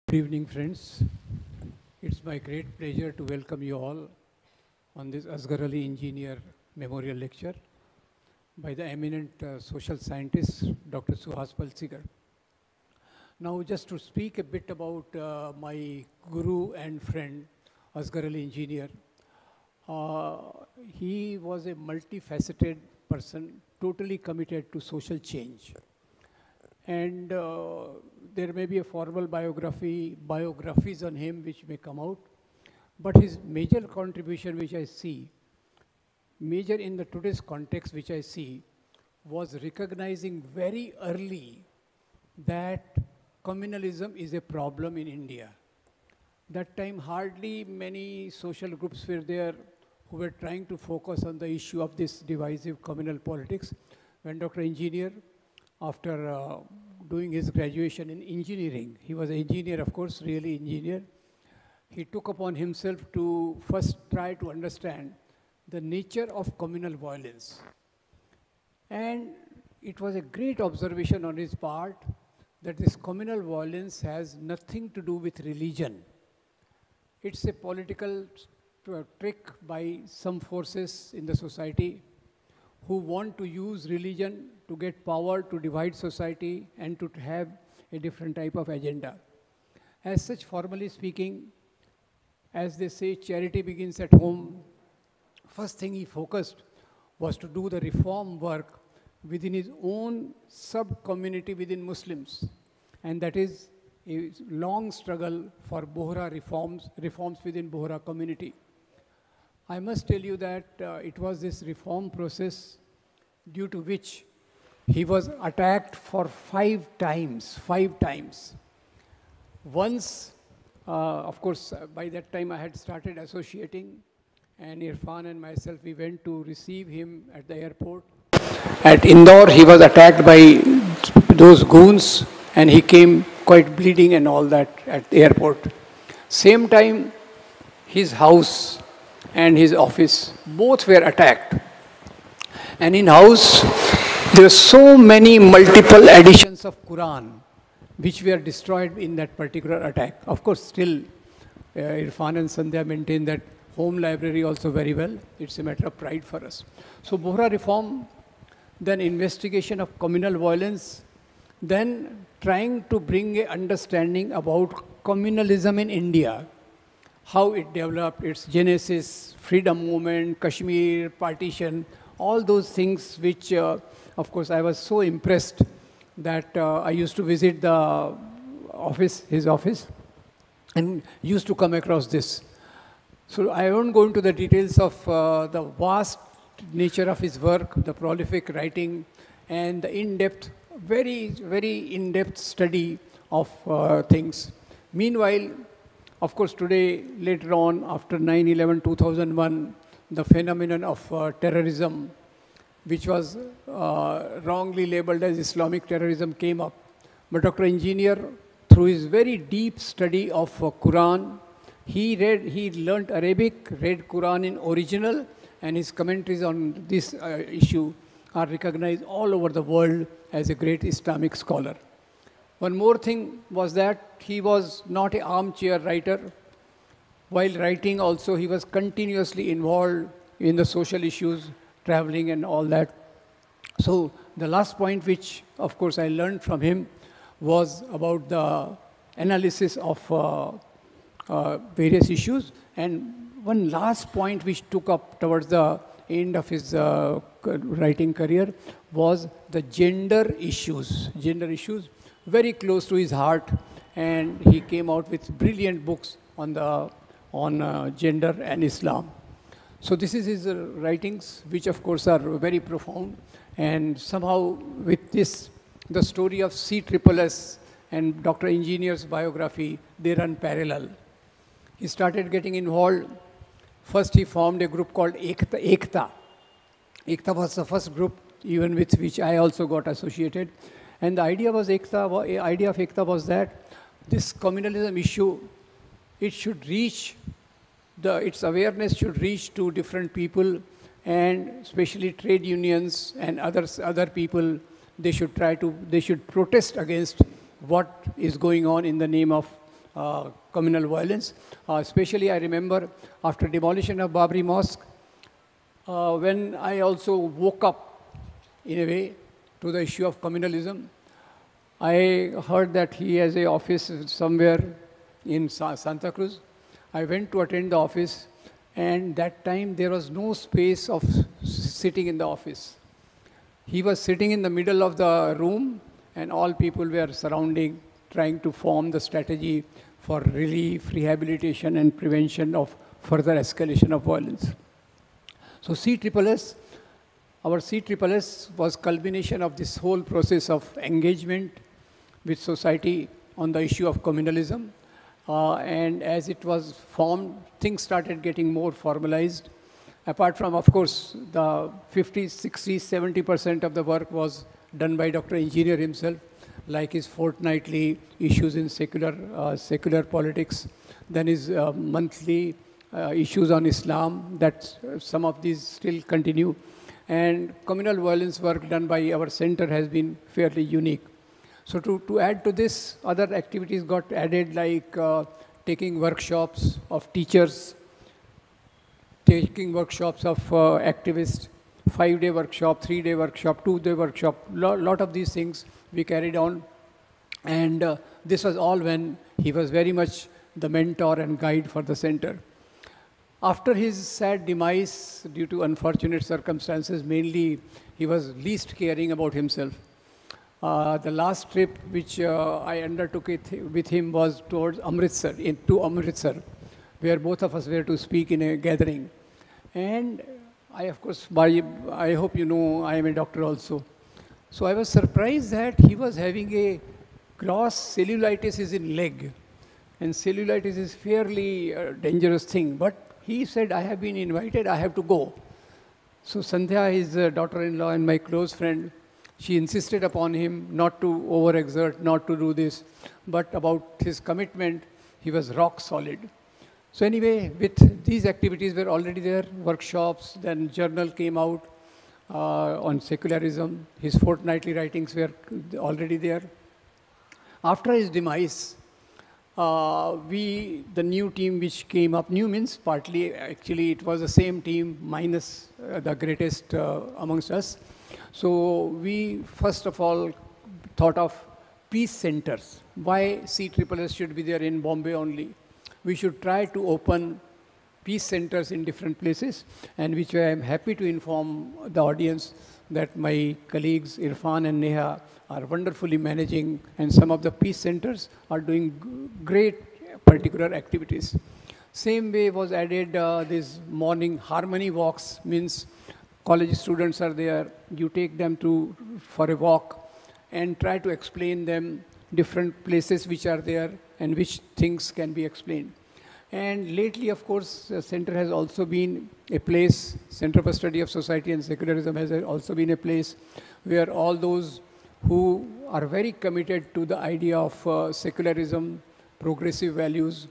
Good evening, friends. It's my great pleasure to welcome you all on this Asghar Engineer Memorial Lecture by the eminent social scientist, Dr. Suhas Palsigar. Now, just to speak a bit about my guru and friend, Asghar Engineer. He was a multifaceted person, totally committed to social change. And there may be a formal biographies on him which may come out, but his major contribution which I see, major in the today's context which I see, was recognizing very early that communalism is a problem in India. That time hardly many social groups were there who were trying to focus on the issue of this divisive communal politics. When Dr. Engineer, after doing his graduation in engineering, he was an engineer, of course, really engineer, he took upon himself to first try to understand the nature of communal violence. And it was a great observation on his part that this communal violence has nothing to do with religion. It's a political trick by some forces in the society who want to use religion to get power, to divide society, and to have a different type of agenda. As such, formally speaking, as they say, charity begins at home. First thing he focused was to do the reform work within his own sub-community within Muslims. And that is a long struggle for Bohra reforms within Bohra community. I must tell you that it was this reform process due to which he was attacked for 5 times. Once, of course, by that time I had started associating, and Irfan and myself, we went to receive him at the airport. At Indore, he was attacked by those goons, and he came quite bleeding and all that at the airport. Same time, his house and his office, both were attacked. And in house, there were so many multiple editions of Quran which were destroyed in that particular attack. Of course, still, Irfan and Sandhya maintain that home library also very well. It's a matter of pride for us. So Bohra reform, then investigation of communal violence, then trying to bring an understanding about communalism in India, how it developed, its genesis, freedom movement, Kashmir, partition, all those things which, of course, I was so impressed that I used to visit the office, his office, and used to come across this. So I won't go into the details of the vast nature of his work, the prolific writing, and the in-depth, very, very in-depth study of things. Meanwhile, of course, today, later on, after 9/11, 2001, the phenomenon of terrorism, which was wrongly labeled as Islamic terrorism, came up. But Dr. Engineer, through his very deep study of Quran, he learned Arabic, read Quran in original, and his commentaries on this issue are recognized all over the world as a great Islamic scholar. One more thing was that he was not an armchair writer. While writing also, he was continuously involved in the social issues, traveling and all that. So the last point which, of course, I learned from him was about the analysis of various issues. And one last point which took up towards the end of his writing career was the gender issues. Gender issues, very close to his heart, and he came out with brilliant books on gender and Islam. So this is his writings, which of course are very profound, and somehow with this, the story of CSSS and Dr. Engineer's biography, they run parallel. He started getting involved. First he formed a group called Ekta. Ekta was the first group even with which I also got associated. And the idea of Ekta was that this communalism issue, it should reach, its awareness should reach to different people, and especially trade unions and other people. They should protest against what is going on in the name of communal violence. Especially I remember after demolition of Babri Mosque, when I also woke up in a way to the issue of communalism. I heard that he has an office somewhere in Santa Cruz. I went to attend the office, and that time there was no space of sitting in the office. He was sitting in the middle of the room, and all people were surrounding, trying to form the strategy for relief, rehabilitation, and prevention of further escalation of violence. So our CSSS was culmination of this whole process of engagement with society on the issue of communalism. And as it was formed, things started getting more formalized. Apart from, of course, the 50, 60, 70% of the work was done by Dr. Engineer himself, like his fortnightly issues in secular politics, then his monthly issues on Islam, that some of these still continue. And communal violence work done by our center has been fairly unique. So to add to this, other activities got added, like taking workshops of teachers, taking workshops of activists, 5-day workshop, 3-day workshop, 2-day workshop, lot of these things we carried on. And this was all when he was very much the mentor and guide for the center. After his sad demise, due to unfortunate circumstances, mainly he was least caring about himself. The last trip which I undertook with him was towards Amritsar, to Amritsar, where both of us were to speak in a gathering. And I, of course, I hope you know, I am a doctor also. So I was surprised that he was having a gross cellulitis in leg. And cellulitis is fairly dangerous thing. But he said, I have been invited, I have to go. So Sandhya, his daughter-in-law and my close friend, she insisted upon him not to overexert, not to do this. But about his commitment, he was rock solid. So anyway, with these activities were already there, workshops, then journal came out on secularism. His fortnightly writings were already there. After his demise, the new team which came up, new means partly, actually it was the same team minus the greatest amongst us. So we first of all thought of peace centers. Why CSSS should be there in Bombay only? We should try to open peace centers in different places, and which I am happy to inform the audience that my colleagues Irfan and Neha are wonderfully managing, and some of the peace centers are doing great particular activities. Same way was added this morning harmony walks, means college students are there, you take them for a walk and try to explain them different places which are there and which things can be explained. And lately, of course, the center has also been a place, Center for Study of Society and Secularism has also been a place where all those who are very committed to the idea of secularism, progressive values,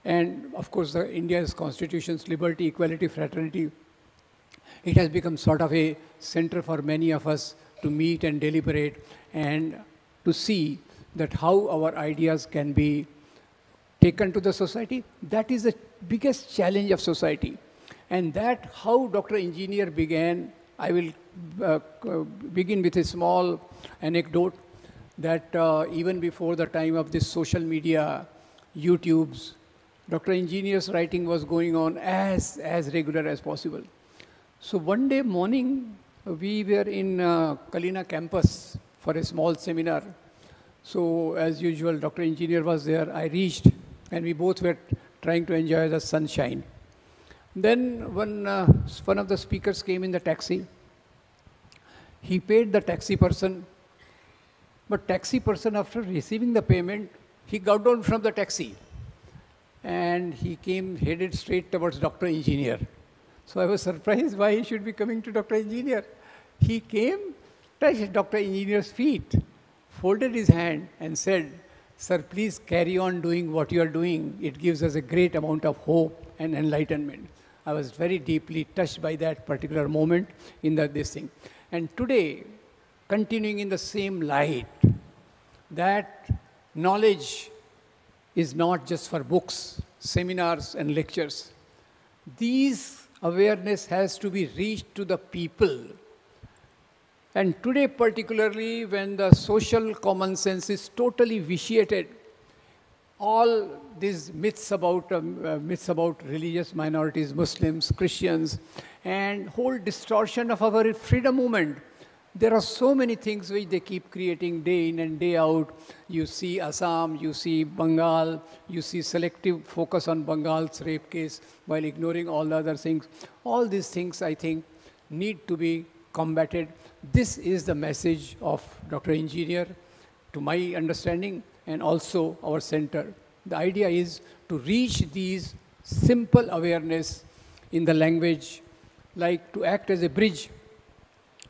and of course, India's constitution's liberty, equality, fraternity, it has become sort of a center for many of us to meet and deliberate and to see that how our ideas can be taken to the society. That is the biggest challenge of society. And that how Dr. Engineer began, I will begin with a small anecdote that even before the time of this social media, YouTubes, Dr. Engineer's writing was going on as regular as possible. So one day morning, we were in Kalina campus for a small seminar. So as usual, Dr. Engineer was there. I reached, and we both were trying to enjoy the sunshine. Then one of the speakers came in the taxi. He paid the taxi person, but taxi person, after receiving the payment, he got down from the taxi and he headed straight towards Dr. Engineer. So I was surprised why he should be coming to Dr. Engineer. He came, touched Dr. Engineer's feet, folded his hand and said, "Sir, please carry on doing what you are doing. It gives us a great amount of hope and enlightenment." I was very deeply touched by that particular moment in this thing. And today, continuing in the same light, that knowledge is not just for books, seminars, and lectures. These awareness has to be reached to the people. And today, particularly when the social common sense is totally vitiated, all these myths about religious minorities, Muslims, Christians, and whole distortion of our freedom movement. There are so many things which they keep creating day in and day out. You see Assam, you see Bengal, you see selective focus on Bengal's rape case while ignoring all the other things. All these things, I think, need to be combated. This is the message of Dr. Engineer, to my understanding, and also our center. The idea is to reach these simple awareness in the language, like to act as a bridge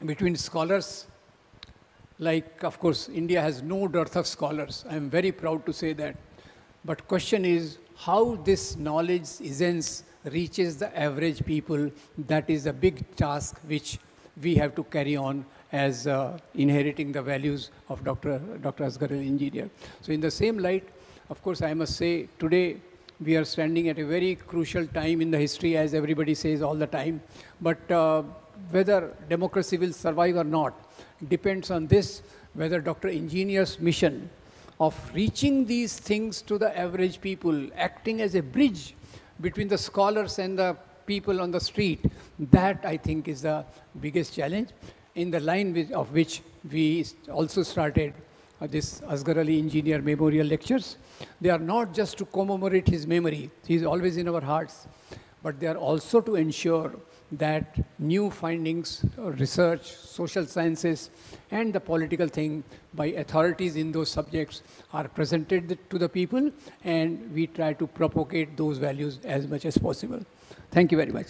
between scholars. Like, of course, India has no dearth of scholars. I am very proud to say that. But question is, how this knowledge essence reaches the average people. That is a big task which we have to carry on as inheriting the values of Dr. Asghar Engineer. So in the same light, of course, I must say, today we are standing at a very crucial time in the history, as everybody says all the time. But whether democracy will survive or not depends on this, whether Dr. Engineer's mission of reaching these things to the average people, acting as a bridge between the scholars and the people on the street, that I think is the biggest challenge, in the line of which we also started this Asghar Ali Engineer Memorial Lectures. They are not just to commemorate his memory, he is always in our hearts, but they are also to ensure that new findings, research, social sciences, and the political thing by authorities in those subjects are presented to the people, and we try to propagate those values as much as possible. Thank you very much.